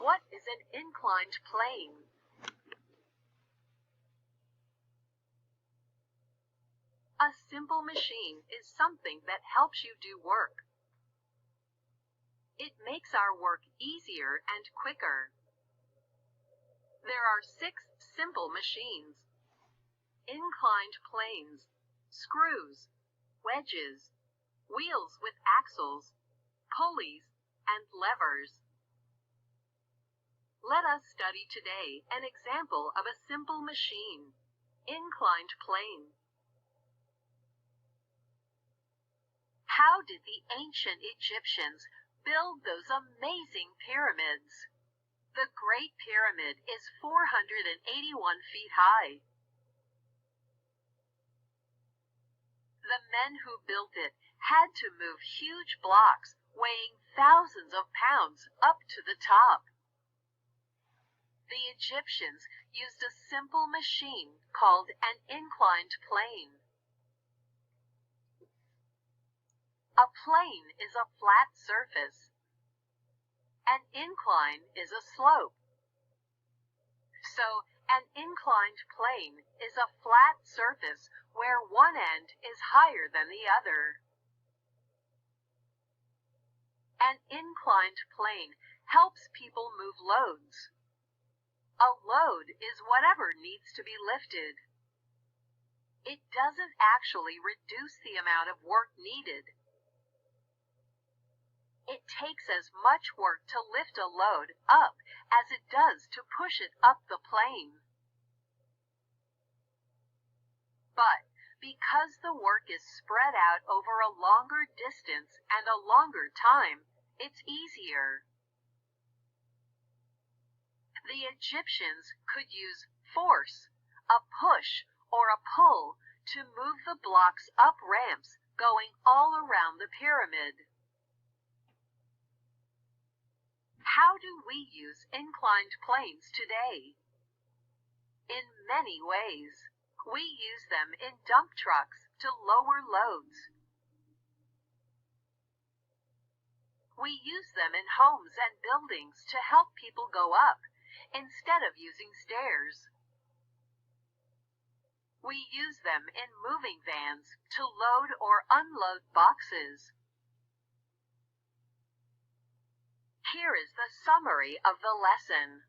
What is an inclined plane? A simple machine is something that helps you do work. It makes our work easier and quicker. There are 6 simple machines: inclined planes, screws, wedges, wheels with axles, pulleys, and levers. Let us study today an example of a simple machine, inclined plane. How did the ancient Egyptians build those amazing pyramids? The Great Pyramid is 481 feet high. The men who built it had to move huge blocks weighing thousands of pounds up to the top. The Egyptians used a simple machine called an inclined plane. A plane is a flat surface. An incline is a slope. So, an inclined plane is a flat surface where one end is higher than the other. An inclined plane helps people move loads. A load is whatever needs to be lifted. It doesn't actually reduce the amount of work needed. It takes as much work to lift a load up as it does to push it up the plane. But because the work is spread out over a longer distance and a longer time, it's easier. The Egyptians could use force, a push or a pull, to move the blocks up ramps going all around the pyramid. How do we use inclined planes today? In many ways. We use them in dump trucks to lower loads. We use them in homes and buildings to help people go up instead of using stairs. We use them in moving vans to load or unload boxes. Here is the summary of the lesson.